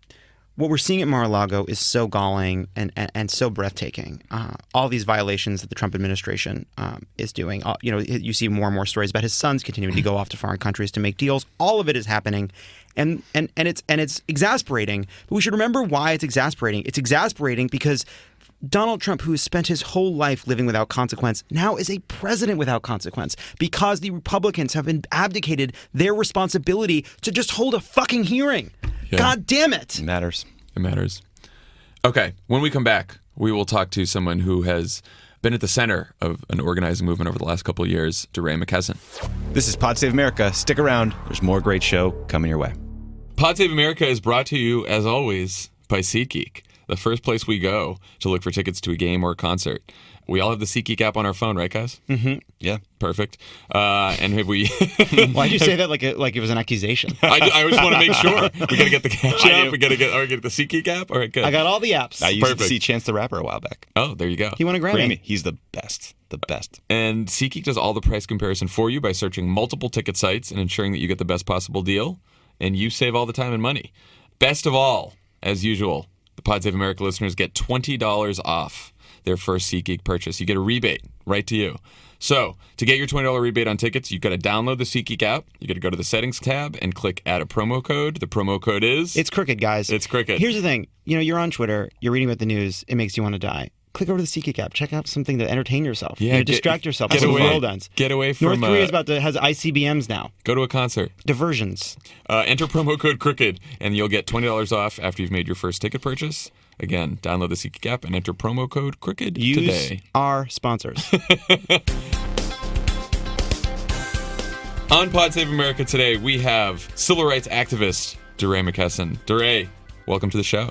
what we're seeing at Mar-a-Lago is so galling and so breathtaking. All these violations that the Trump administration is doing. You see more and more stories about his sons continuing to go off to foreign countries to make deals. All of it is happening, and it's exasperating. But we should remember why it's exasperating. It's exasperating because Donald Trump, who has spent his whole life living without consequence, now is a president without consequence because the Republicans have abdicated their responsibility to just hold a fucking hearing. Yeah. God damn it. It matters. It matters. Okay, when we come back, we will talk to someone who has been at the center of an organizing movement over the last couple of years, DeRay McKesson. This is Pod Save America. Stick around. There's more great show coming your way. Pod Save America is brought to you, as always, by SeatGeek, the first place we go to look for tickets to a game or a concert. We all have the SeatGeek app on our phone, right, guys? Mm-hmm. Yeah. Perfect. And have we... Why'd you say that like it was an accusation? I just want to make sure. We got to get the cash app. We got to get the SeatGeek app. All right, good. I got all the apps. I used to Perfect. see Chance the Rapper a while back. Oh, there you go. He won a Grammy. He's the best. The best. And SeatGeek does all the price comparison for you by searching multiple ticket sites and ensuring that you get the best possible deal. And you save all the time and money. Best of all, as usual, the Pod Save America listeners get $20 off their first SeatGeek purchase. You get a rebate right to you. So, to get your $20 rebate on tickets, you've got to download the SeatGeek app. You got to go to the settings tab and click add a promo code. The promo code is... It's crooked, guys. It's crooked. Here's the thing. You're on Twitter. You're reading about the news. It makes you want to die. Click over to the SeatGeek app. Check out something to entertain yourself. Yeah, distract yourself. Get That's what the away. world ends. Get away from... North Korea has ICBMs now. Go to a concert. Diversions. Enter promo code crooked, and you'll get $20 off after you've made your first ticket purchase. Again, download the SeatGeek app and enter promo code crooked today. Our sponsors. On Pod Save America today, we have civil rights activist DeRay McKesson. DeRay, welcome to the show.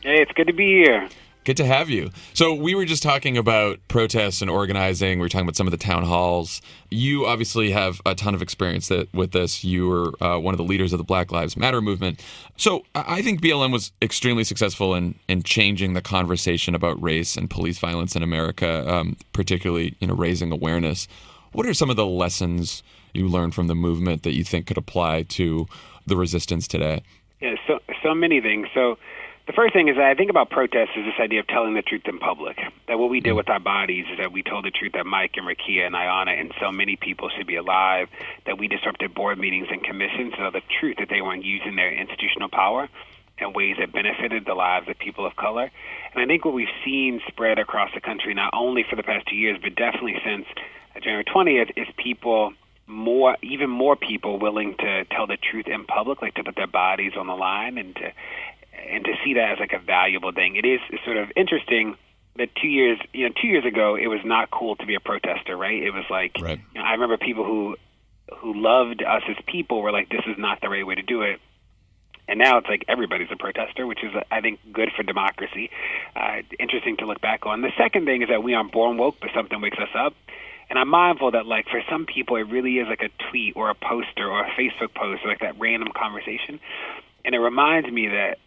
Hey, it's good to be here. Good to have you. So we were just talking about protests and organizing. We were talking about some of the town halls. You obviously have a ton of experience with this. You were one of the leaders of the Black Lives Matter movement. So I think BLM was extremely successful in changing the conversation about race and police violence in America, particularly raising awareness. What are some of the lessons you learned from the movement that you think could apply to the resistance today? Yeah, so many things. So the first thing is that I think about protests is this idea of telling the truth in public. That what we did with our bodies is that we told the truth that Mike and Rakia and Ayanna and so many people should be alive, that we disrupted board meetings and commissions, so the truth that they weren't using their institutional power in ways that benefited the lives of people of color. And I think what we've seen spread across the country, not only for the past 2 years, but definitely since January 20th, is even more people willing to tell the truth in public, like to put their bodies on the line and to see that as like a valuable thing. It is sort of interesting that 2 years ago, it was not cool to be a protester, right? It was like, right. I remember people who loved us as people were like, this is not the right way to do it. And now it's like everybody's a protester, which is, I think, good for democracy. Interesting to look back on. The second thing is that we aren't born woke, but something wakes us up. And I'm mindful that, like, for some people, it really is like a tweet or a poster or a Facebook post or like that random conversation. And it reminds me that,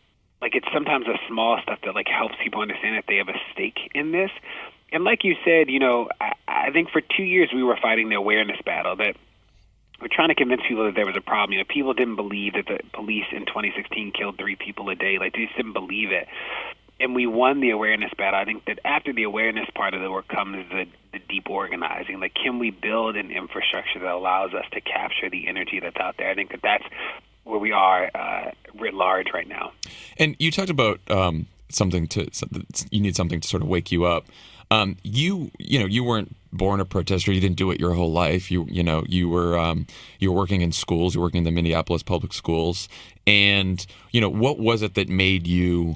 like, it's sometimes the small stuff that, like, helps people understand that they have a stake in this. And like you said, I think for 2 years we were fighting the awareness battle, that we're trying to convince people that there was a problem. People didn't believe that the police in 2016 killed 3 people a day. Like, they just didn't believe it. And we won the awareness battle. I think that after the awareness part of the work comes the deep organizing. Like, can we build an infrastructure that allows us to capture the energy that's out there? I think that that's where we are writ large right now. And you talked about you need something to sort of wake you up. You weren't born a protester. You didn't do it your whole life. You were working in schools. You were working in the Minneapolis public schools. And what was it that made you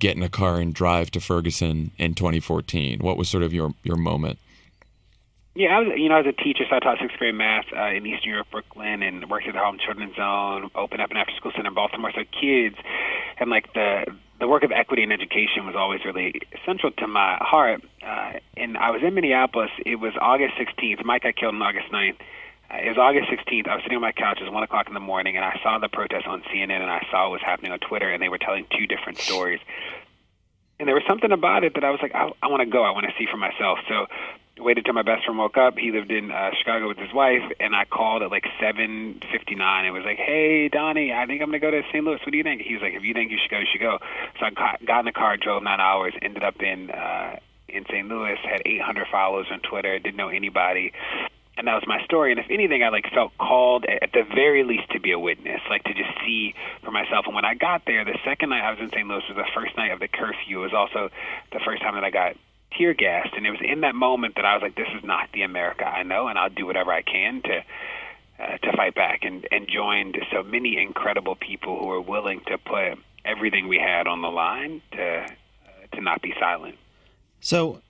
get in a car and drive to Ferguson in 2014? What was sort of your moment? Yeah, I was a teacher, so I taught 6th grade math in Eastern Europe, Brooklyn, and worked at the Harlem Children's Zone, opened up an after-school center in Baltimore. So kids and like the work of equity in education was always really central to my heart. And I was in Minneapolis. It was August 16th. Mike got killed on August 9th. It was August 16th. I was sitting on my couch. It was 1 o'clock in the morning, and I saw the protest on CNN, and I saw what was happening on Twitter, and they were telling 2 different stories. And there was something about it that I was like, I want to go. I want to see for myself. So I waited till my best friend woke up. He lived in Chicago with his wife, and I called at like 7:59. It was like, hey, Donnie, I think I'm going to go to St. Louis. What do you think? He was like, if you think you should go, you should go. So I got in the car, drove 9 hours, ended up in St. Louis, had 800 followers on Twitter, didn't know anybody. And that was my story. And if anything, I like felt called at the very least to be a witness, like to just see for myself. And when I got there, the second night I was in St. Louis was the first night of the curfew. It was also the first time that I got tear gassed. And it was in that moment that I was like, this is not the America I know, and I'll do whatever I can to fight back, and joined so many incredible people who were willing to put everything we had on the line to not be silent. So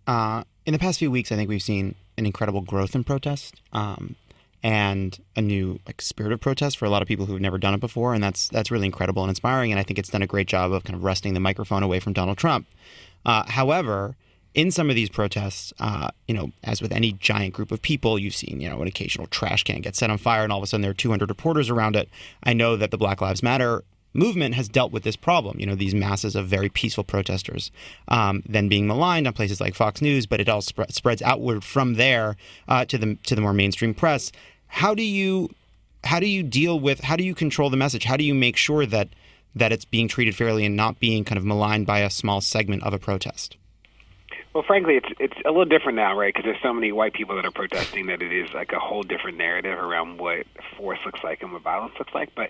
in the past few weeks, I think we've seen an incredible growth in protest and a new spirit of protest for a lot of people who've never done it before. And that's really incredible and inspiring. And I think it's done a great job of kind of wresting the microphone away from Donald Trump. However, in some of these protests, as with any giant group of people, you've seen, an occasional trash can get set on fire and all of a sudden there are 200 reporters around it. I know that the Black Lives Matter movement has dealt with this problem, these masses of very peaceful protesters then being maligned on places like Fox News, but it all spreads outward from there to the more mainstream press. How do you control the message? How do you make sure that it's being treated fairly and not being kind of maligned by a small segment of a protest? Well, frankly, it's a little different now, right? Because there's so many white people that are protesting that it is like a whole different narrative around what force looks like and what violence looks like. But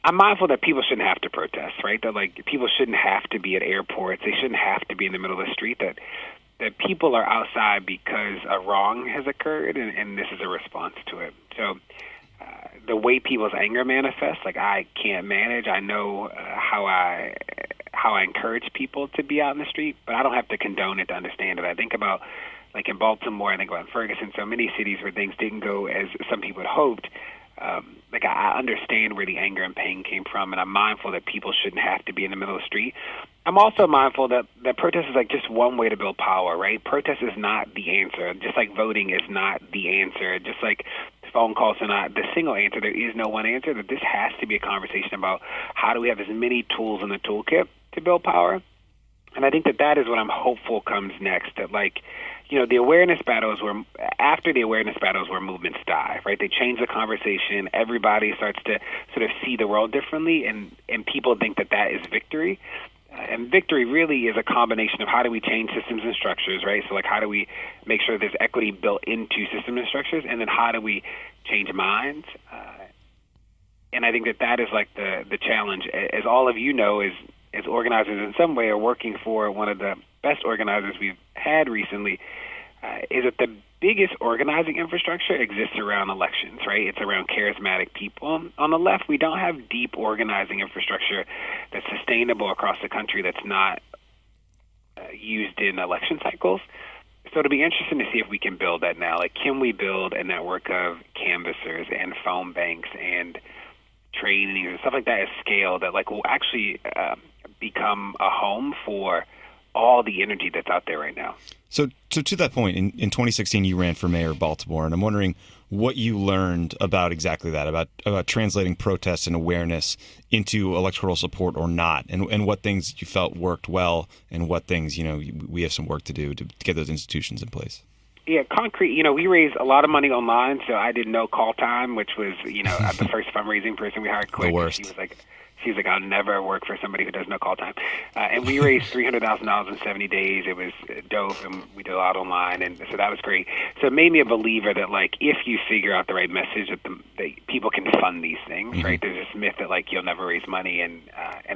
I'm mindful that people shouldn't have to protest, right? That like people shouldn't have to be at airports. They shouldn't have to be in the middle of the street. That people are outside because a wrong has occurred, and this is a response to it. So the way people's anger manifests, like I can't manage. I know how I encourage people to be out in the street, but I don't have to condone it to understand it. I think about, like in Baltimore, I think about Ferguson, so many cities where things didn't go as some people had hoped. like I understand where the anger and pain came from, and I'm mindful that people shouldn't have to be in the middle of the street. I'm also mindful that protest is like just one way to build power, right? Protest is not the answer, just like voting is not the answer, just like phone calls are not the single answer. There is no one answer. That this has to be a conversation about how do we have as many tools in the toolkit to build power. And I think that is what I'm hopeful comes next. That the awareness battles after the awareness battles where movements die, right? They change the conversation. Everybody starts to sort of see the world differently, and people think that is victory. And victory really is a combination of how do we change systems and structures, right? So how do we make sure there's equity built into systems and structures, and then how do we change minds? And I think that is the challenge. As all of you know, as organizers in some way are working for one of the best organizers we've had recently, is that the biggest organizing infrastructure exists around elections, right? It's around charismatic people. On the left, we don't have deep organizing infrastructure that's sustainable across the country that's not used in election cycles. So it'll be interesting to see if we can build that now. Can we build a network of canvassers and phone banks and trainings and stuff like that at scale that will actually become a home for all the energy that's out there right now. So to that point, in 2016, you ran for mayor of Baltimore, and I'm wondering what you learned about exactly that, about translating protests and awareness into electoral support or not, and what things you felt worked well, and what things, we have some work to do to get those institutions in place. Yeah, concrete. We raised a lot of money online, so I did no call time, which was, the first fundraising person we hired quick. The worst. She's like, I'll never work for somebody who does no call time. And we raised $300,000 in 70 days. It was dope, and we did a lot online, and so that was great. So it made me a believer that, if you figure out the right message, that people can fund these things, right? There's this myth that, you'll never raise money, and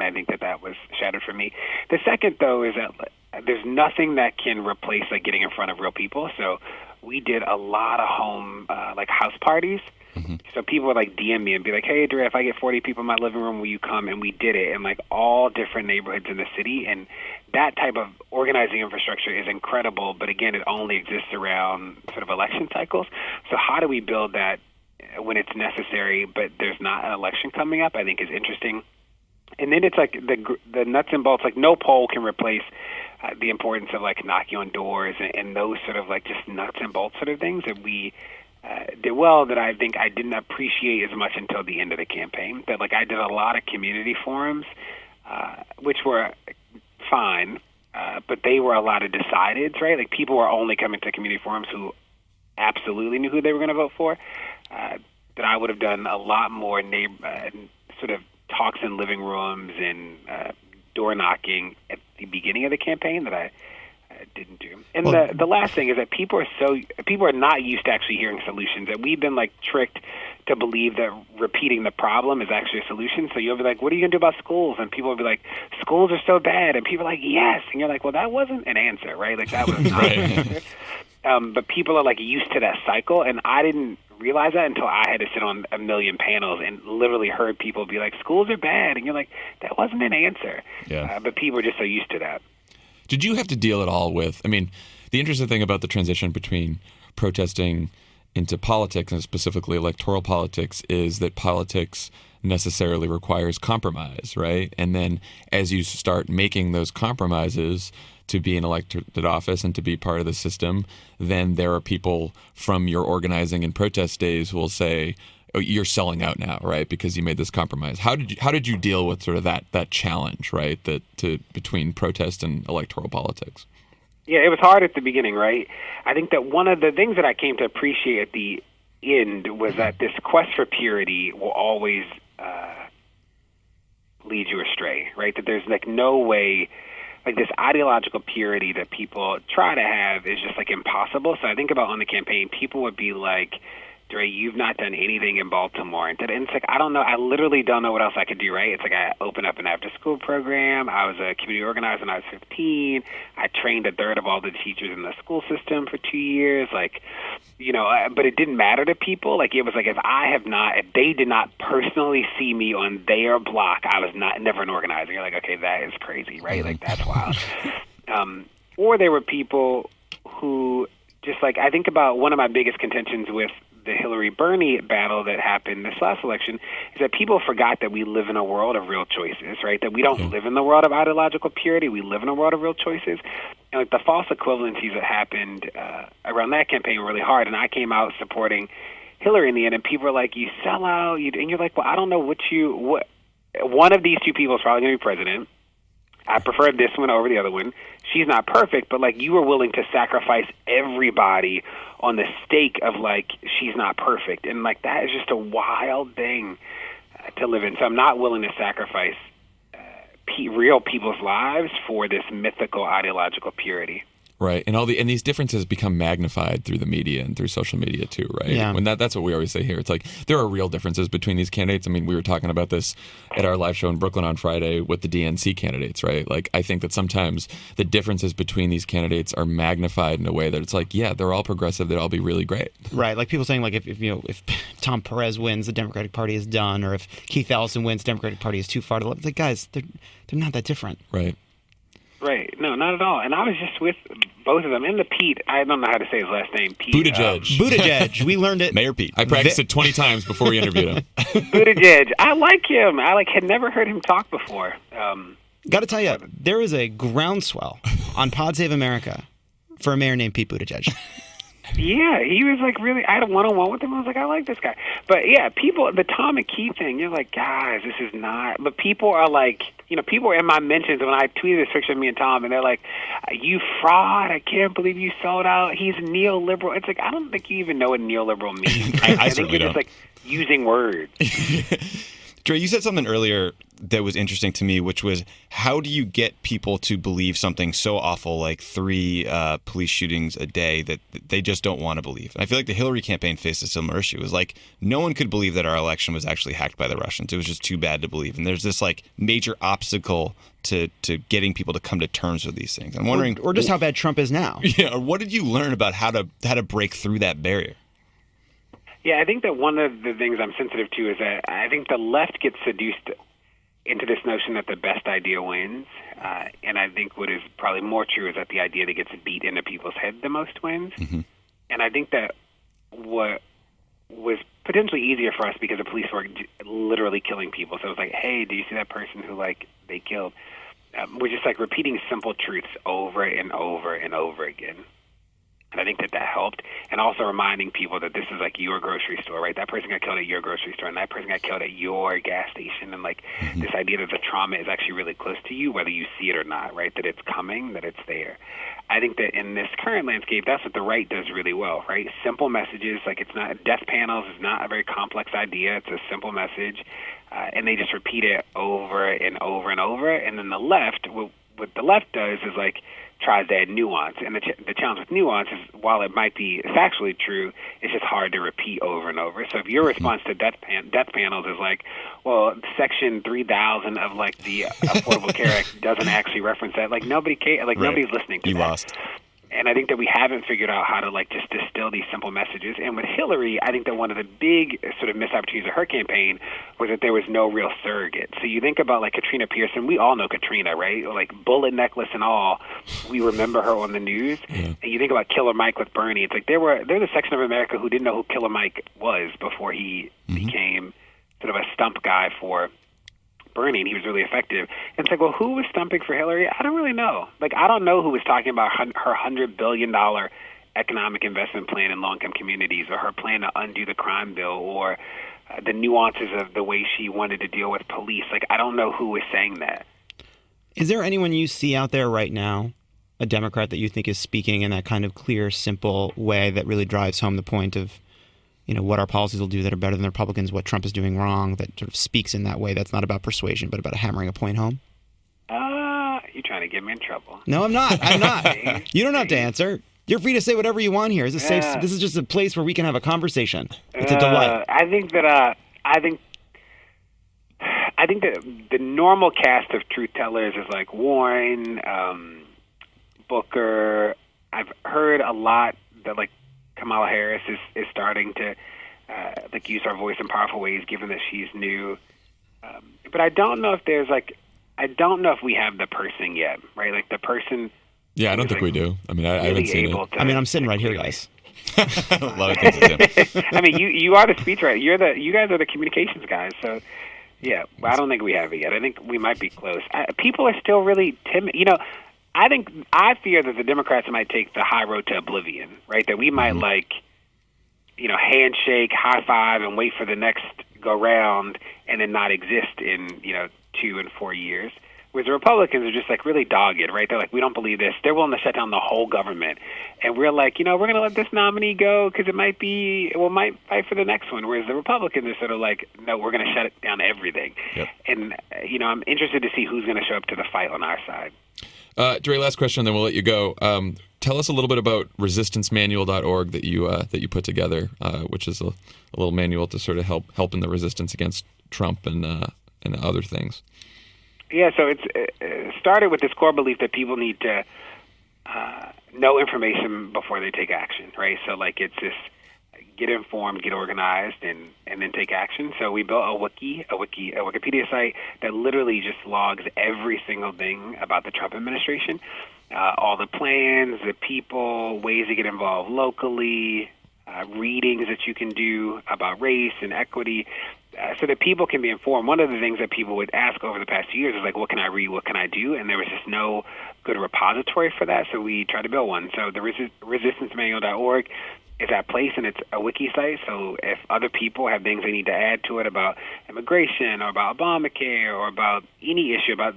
I think that was shattered for me. The second, though, is that there's nothing that can replace, getting in front of real people. So we did a lot of home, house parties. So people would DM me and be like, hey, DeRay, if I get 40 people in my living room, will you come? And we did it in all different neighborhoods in the city. And that type of organizing infrastructure is incredible. But again, it only exists around sort of election cycles. So how do we build that when it's necessary, but there's not an election coming up, I think is interesting. And then it's the nuts and bolts, no poll can replace the importance of knocking on doors and those sort of just nuts and bolts sort of things that we did well, that I think I didn't appreciate as much until the end of the campaign. That I did a lot of community forums, which were fine, but they were a lot of decideds, right? People were only coming to community forums who absolutely knew who they were going to vote for. That I would have done a lot more sort of talks in living rooms and door knocking at the beginning of the campaign that I didn't do. And the last thing is that people are not used to actually hearing solutions. That we've been tricked to believe that repeating the problem is actually a solution. So you'll be like, what are you going to do about schools? And people will be like, schools are so bad. And people are like, yes. And you're like, well, that wasn't an answer, right? That was not an answer. But people are used to that cycle, and I didn't realize that until I had to sit on a million panels and literally heard people be like, schools are bad. And you're like, that wasn't an answer. Yeah. But people are just so used to that. Did you have to deal at all with, the interesting thing about the transition between protesting into politics, and specifically electoral politics, is that politics necessarily requires compromise, right? And then as you start making those compromises to be in elected office and to be part of the system, then there are people from your organizing and protest days who will say, oh, you're selling out now, right? Because you made this compromise. How did you deal with sort of that challenge, right? Between protest and electoral politics? Yeah, it was hard at the beginning, right? I think that one of the things that I came to appreciate at the end was that this quest for purity will always lead you astray, right? That there's no way, this ideological purity that people try to have is just impossible. So I think about on the campaign, people would be like, DeRay, you've not done anything in Baltimore. And it's I don't know. I literally don't know what else I could do, right? It's I opened up an after-school program. I was a community organizer when I was 15. I trained a third of all the teachers in the school system for 2 years. But it didn't matter to people. It was if they did not personally see me on their block, I was never an organizer. You're okay, that is crazy, right? That's wild. Or there were people who just I think about one of my biggest contentions with the Hillary-Bernie battle that happened this last election is that people forgot that we live in a world of real choices, right? That we don't live in the world of ideological purity. We live in a world of real choices. And like the false equivalencies that happened around that campaign were really hard. And I came out supporting Hillary in the end, and people were like, "You sell out," and you're like, "Well, I don't know what. One of these two people is probably going to be president. I prefer this one over the other one. She's not perfect, but like you were willing to sacrifice everybody on the stake of like she's not perfect, and like that is just a wild thing to live in. So I'm not willing to sacrifice real people's lives for this mythical ideological purity." Right, and these differences become magnified through the media and through social media too, right? Yeah. When that's what we always say here. It's like there are real differences between these candidates. I mean, we were talking about this at our live show in Brooklyn on Friday with the DNC candidates, right? Like I think that sometimes the differences between these candidates are magnified in a way that it's like, yeah, they're all progressive, they'll all be really great. Right, like people saying like if Tom Perez wins, the Democratic Party is done, or if Keith Ellison wins, the Democratic Party is too far to the left. It's like, guys, they're not that different. Right. Right. No, not at all. And I was just with both of them. And the Pete, I don't know how to say his last name. Pete. Buttigieg. We learned it. Mayor Pete. I practiced it 20 times before we interviewed him. Buttigieg. I like him. I had never heard him talk before. Got to tell you, there is a groundswell on Pod Save America for a mayor named Pete Buttigieg. Yeah, he was like really. I had a one-on-one with him. I was like, I like this guy. But yeah, people, the Tom McKee thing. You're like, guys, this is not. But people are like, people are in my mentions when I tweeted this picture of me and Tom, and they're like, "You fraud! I can't believe you sold out. He's neoliberal." It's like I don't think you even know what neoliberal means. I think certainly you're just like using words. Dre, you said something earlier that was interesting to me, which was how do you get people to believe something so awful like 3 police shootings a day that they just don't want to believe? And I feel like the Hillary campaign faced a similar issue. It was like no one could believe that our election was actually hacked by the Russians. It was just too bad to believe. And there's this like major obstacle to getting people to come to terms with these things. I'm wondering, or just how bad Trump is now. Yeah, or what did you learn about how to break through that barrier? Yeah, I think that one of the things I'm sensitive to is that I think the left gets seduced into this notion that the best idea wins. And I think what is probably more true is that the idea that gets beat into people's head the most wins. Mm-hmm. And I think that what was potentially easier for us because the police were literally killing people. So it was like, hey, do you see that person who, like, they killed? We're just, like, repeating simple truths over and over and over again. And I think that helped. And also reminding people that this is like your grocery store, right? That person got killed at your grocery store, and that person got killed at your gas station. And like this idea that the trauma is actually really close to you, whether you see it or not, right? That it's coming, that it's there. I think that in this current landscape, that's what the right does really well, right? Simple messages, like it's not, death panels is not a very complex idea. It's a simple message. And they just repeat it over and over and over. And then the left, what the left does is like, tries to add nuance, and the challenge with nuance is while it might be factually true, it's just hard to repeat over and over. So if your response to death panels is like, well, Section 3000 of like the Affordable Care Act doesn't actually reference that, like nobody cares, like nobody's listening to that. You lost. And I think that we haven't figured out how to like just distill these simple messages. And with Hillary, I think that one of the big sort of missed opportunities of her campaign was that there was no real surrogate. So you think about like Katrina Pearson. We all know Katrina, right? Like bullet necklace and all. We remember her on the news. Yeah. And you think about Killer Mike with Bernie. It's like there's a section of America who didn't know who Killer Mike was before he became sort of a stump guy for Bernie, and he was really effective. And it's like, well, who was stumping for Hillary? I don't really know. Like, I don't know who was talking about her $100 billion economic investment plan in low-income communities, or her plan to undo the crime bill, or the nuances of the way she wanted to deal with police. Like, I don't know who was saying that. Is there anyone you see out there right now, a Democrat, that you think is speaking in that kind of clear, simple way that really drives home the point of, what our policies will do that are better than the Republicans, what Trump is doing wrong, that sort of speaks in that way that's not about persuasion, but about hammering a point home? You're trying to get me in trouble. No, I'm not. I'm not. You don't have to answer. You're free to say whatever you want here. This is just a place where we can have a conversation. It's a delight. I think that the normal cast of truth tellers is like Warren, Booker. I've heard a lot that like Kamala Harris is starting to use our voice in powerful ways, given that she's new. But I don't know if we have the person yet, right? Like the person. Yeah, I don't think we do. I mean, I haven't seen it. I'm sitting right here, guys. Lovett thinks it's him. I mean, you are the speechwriter. You guys are the communications guys. So, yeah, well, I don't think we have it yet. I think we might be close. People are still really timid. I fear that the Democrats might take the high road to oblivion, right? That we might handshake, high five, and wait for the next go round, and then not exist in 2 and 4 years. Whereas the Republicans are just really dogged, right? They're like, we don't believe this. They're willing to shut down the whole government, and we're like, we're going to let this nominee go because might fight for the next one. Whereas the Republicans are sort of like, no, we're going to shut down everything. Yep. And I'm interested to see who's going to show up to the fight on our side. DeRay, last question, then we'll let you go. Tell us a little bit about resistancemanual.org that you put together, which is a little manual to sort of help in the resistance against Trump and other things. Yeah, so it started with this core belief that people need to know information before they take action, right? So it's this get informed, get organized, and then take action. So we built a Wikipedia site that literally just logs every single thing about the Trump administration, all the plans, the people, ways to get involved locally, readings that you can do about race and equity, so that people can be informed. One of the things that people would ask over the past few years is what can I read, what can I do? And there was just no good repository for that, so we tried to build one. So the resistancemanual.org is that place, and it's a wiki site. So if other people have things they need to add to it about immigration or about Obamacare or about any issue about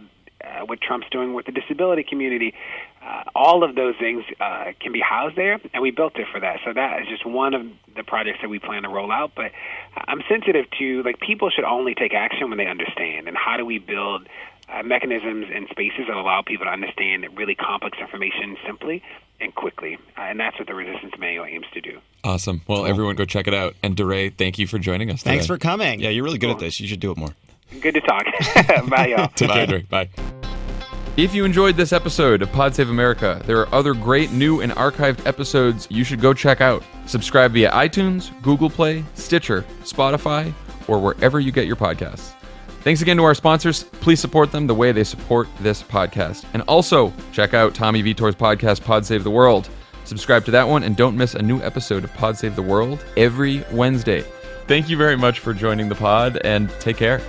what Trump's doing with the disability community, all of those things can be housed there, and we built it for that. So that is just one of the projects that we plan to roll out. But I'm sensitive to, people should only take action when they understand. And how do we build mechanisms and spaces that allow people to understand really complex information simply and quickly? And that's what the Resistance Manual aims to do. Awesome. Well, everyone go check it out. And DeRay, thank you for joining us today. Thanks for coming. Yeah, you're really good at this. You should do it more. Good to talk. Bye, y'all. Take care, DeRay. Bye. If you enjoyed this episode of Pod Save America, there are other great new and archived episodes you should go check out. Subscribe via iTunes, Google Play, Stitcher, Spotify, or wherever you get your podcasts. Thanks again to our sponsors. Please support them the way they support this podcast. And also, check out Tommy Vietor's podcast, Pod Save the World. Subscribe to that one and don't miss a new episode of Pod Save the World every Wednesday. Thank you very much for joining the pod, and take care.